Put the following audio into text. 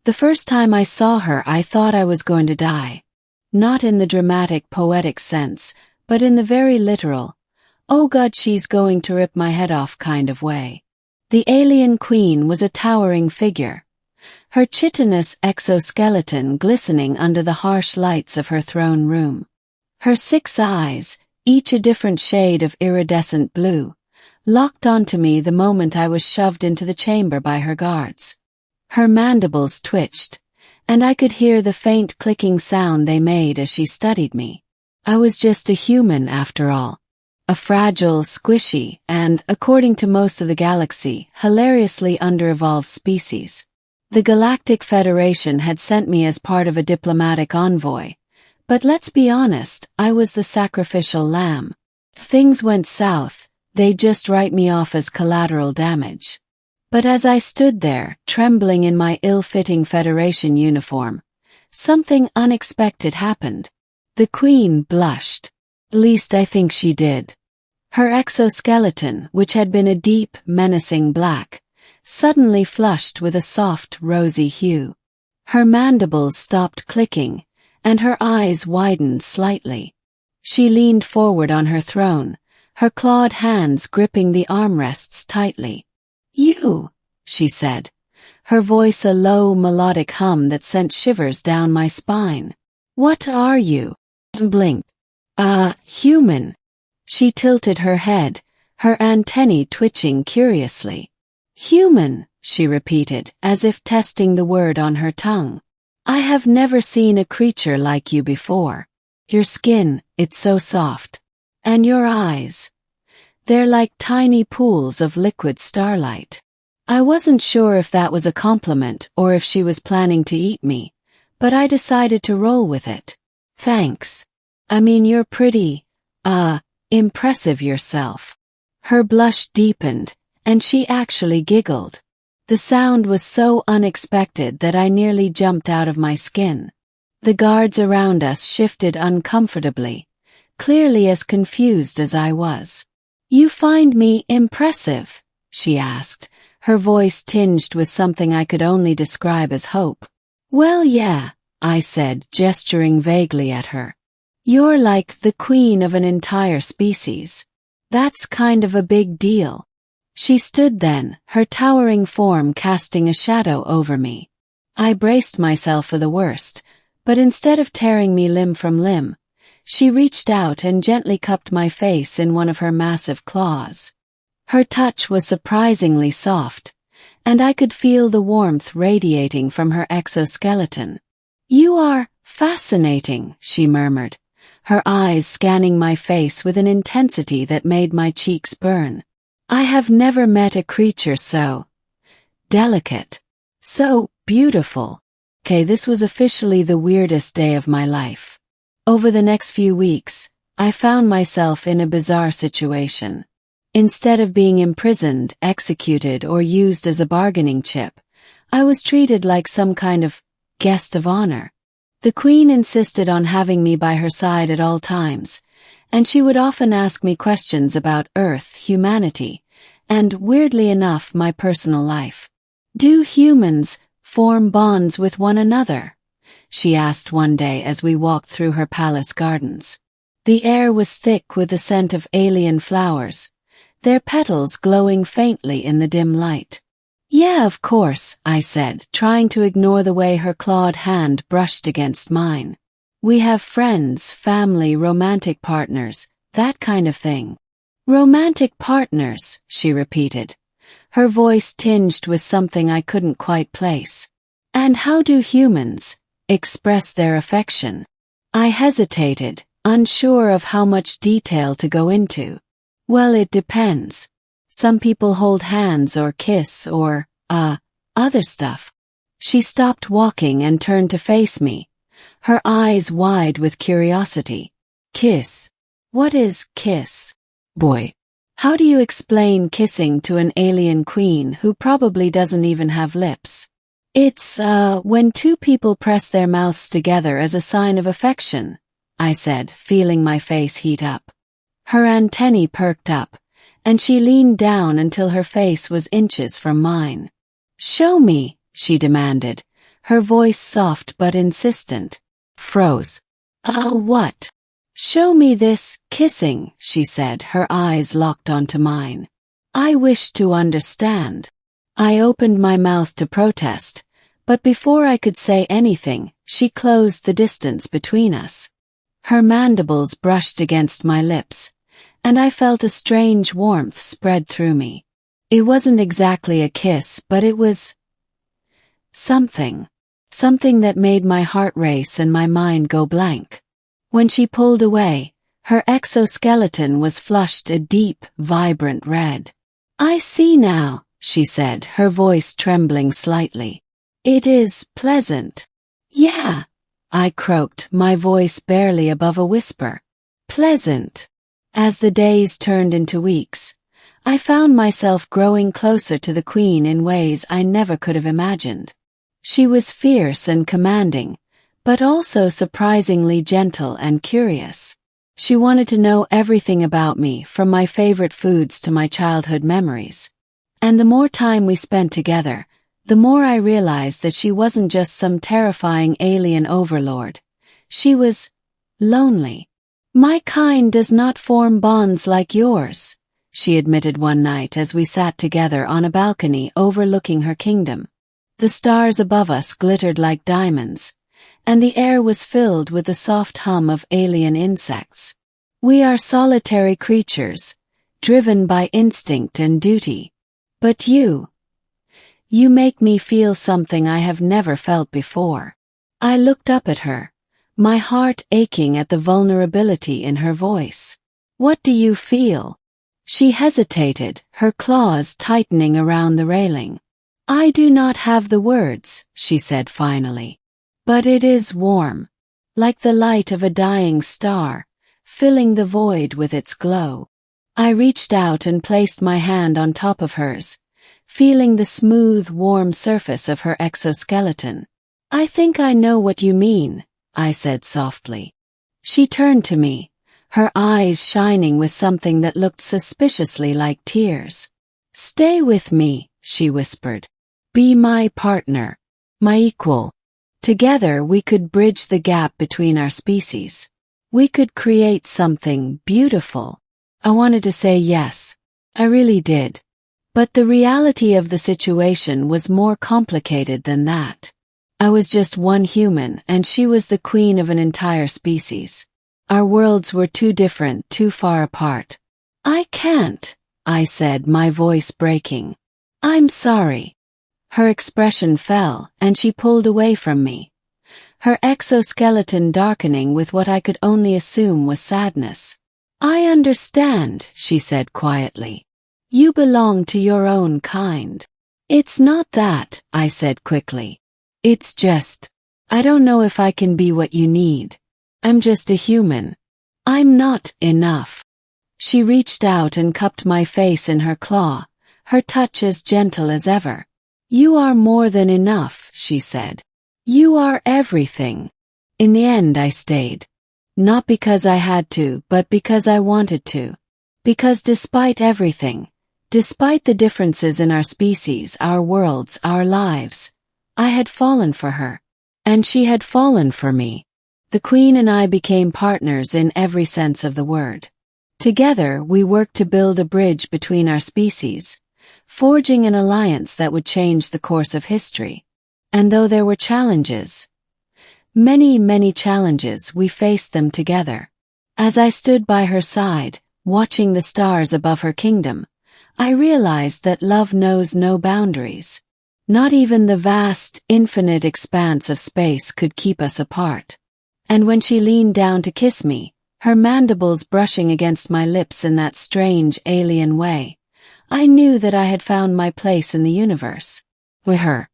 The first time I saw her, I thought I was going to die. Not in the dramatic, poetic sense, but in the very literal, oh God, she's going to rip my head off kind of way. The alien queen was a towering figure, her chitinous exoskeleton glistening under the harsh lights of her throne room. Her 6 eyes, each a different shade of iridescent blue, locked onto me the moment I was shoved into the chamber by her guards. Her mandibles twitched, and I could hear the faint clicking sound they made as she studied me. I was just a human after all. A fragile, squishy, and, according to most of the galaxy, hilariously under-evolved species. The Galactic Federation had sent me as part of a diplomatic envoy, but let's be honest, I was the sacrificial lamb. If things went south, they'd just write me off as collateral damage. But as I stood there, trembling in my ill-fitting Federation uniform, something unexpected happened. The Queen blushed. At least I think she did. Her exoskeleton, which had been a deep, menacing black, suddenly flushed with a soft, rosy hue. Her mandibles stopped clicking, and her eyes widened slightly. She leaned forward on her throne, her clawed hands gripping the armrests tightly. "You," she said, her voice a low, melodic hum that sent shivers down my spine. "What are you?" I blinked. Human." She tilted her head, her antennae twitching curiously. "Human," she repeated, as if testing the word on her tongue. "I have never seen a creature like you before. Your skin, it's so soft. And your eyes. They're like tiny pools of liquid starlight." I wasn't sure if that was a compliment or if she was planning to eat me, but I decided to roll with it. "Thanks. I mean, you're pretty, impressive yourself." Her blush deepened, and she actually giggled. The sound was so unexpected that I nearly jumped out of my skin. The guards around us shifted uncomfortably, clearly as confused as I was. "You find me impressive?" she asked, her voice tinged with something I could only describe as hope. "Well, yeah," I said, gesturing vaguely at her. "You're like the queen of an entire species. That's kind of a big deal." She stood then, her towering form casting a shadow over me. I braced myself for the worst, but instead of tearing me limb from limb, she reached out and gently cupped my face in one of her massive claws. Her touch was surprisingly soft, and I could feel the warmth radiating from her exoskeleton. "You are fascinating," she murmured, her eyes scanning my face with an intensity that made my cheeks burn. "I have never met a creature so delicate, so beautiful." This was officially the weirdest day of my life. Over the next few weeks, I found myself in a bizarre situation. Instead of being imprisoned, executed, or used as a bargaining chip, I was treated like some kind of guest of honor. The Queen insisted on having me by her side at all times, and she would often ask me questions about Earth, humanity, and, weirdly enough, my personal life. "Do humans form bonds with one another?" she asked one day as we walked through her palace gardens. The air was thick with the scent of alien flowers, their petals glowing faintly in the dim light. "Yeah, of course," I said, trying to ignore the way her clawed hand brushed against mine. "We have friends, family, romantic partners, that kind of thing." "Romantic partners," she repeated, her voice tinged with something I couldn't quite place. "And how do humans express their affection?" I hesitated, unsure of how much detail to go into. "Well, it depends. Some people hold hands or kiss or, other stuff." She stopped walking and turned to face me, her eyes wide with curiosity. "Kiss? What is kiss? Boy. How do you explain kissing to an alien queen who probably doesn't even have lips?" "It's, when two people press their mouths together as a sign of affection," I said, feeling my face heat up. Her antennae perked up, and she leaned down until her face was inches from mine. "Show me," she demanded, her voice soft but insistent. Froze. What? Show me this, kissing, she said, her eyes locked onto mine. I wished to understand. I opened my mouth to protest, but before I could say anything, she closed the distance between us. Her mandibles brushed against my lips, and I felt a strange warmth spread through me. It wasn't exactly a kiss, but it was something that made my heart race and my mind go blank. When she pulled away, her exoskeleton was flushed a deep, vibrant red. I see now, she said, her voice trembling slightly. It is pleasant. Yeah, I croaked, my voice barely above a whisper. Pleasant. As the days turned into weeks, I found myself growing closer to the Queen in ways I never could have imagined. She was fierce and commanding, but also surprisingly gentle and curious. She wanted to know everything about me, from my favorite foods to my childhood memories. And the more time we spent together, the more I realized that she wasn't just some terrifying alien overlord. She was lonely. My kind does not form bonds like yours, she admitted one night as we sat together on a balcony overlooking her kingdom. The stars above us glittered like diamonds, and the air was filled with the soft hum of alien insects. We are solitary creatures, driven by instinct and duty. But you make me feel something I have never felt before. I looked up at her, my heart aching at the vulnerability in her voice. What do you feel? She hesitated, her claws tightening around the railing. I do not have the words, she said finally. But it is warm, like the light of a dying star, filling the void with its glow. I reached out and placed my hand on top of hers, feeling the smooth, warm surface of her exoskeleton. I think I know what you mean, I said softly. She turned to me, her eyes shining with something that looked suspiciously like tears. Stay with me, she whispered. Be my partner, my equal. Together we could bridge the gap between our species. We could create something beautiful. I wanted to say yes. I really did. But the reality of the situation was more complicated than that. I was just one human, and she was the queen of an entire species. Our worlds were too different, too far apart. I can't, I said, my voice breaking. I'm sorry. Her expression fell, and she pulled away from me, her exoskeleton darkening with what I could only assume was sadness. I understand, she said quietly. You belong to your own kind. It's not that, I said quickly. It's just, I don't know if I can be what you need. I'm just a human. I'm not enough. She reached out and cupped my face in her claw, her touch as gentle as ever. You are more than enough, she said. You are everything. In the end I stayed. Not because I had to, but because I wanted to. Because despite everything, despite the differences in our species, our worlds, our lives, I had fallen for her. And she had fallen for me. The Queen and I became partners in every sense of the word. Together we worked to build a bridge between our species, forging an alliance that would change the course of history. And though there were challenges, many challenges, we faced them together. As I stood by her side, watching the stars above her kingdom, I realized that love knows no boundaries. Not even the vast, infinite expanse of space could keep us apart. And when she leaned down to kiss me, her mandibles brushing against my lips in that strange alien way, I knew that I had found my place in the universe. With her.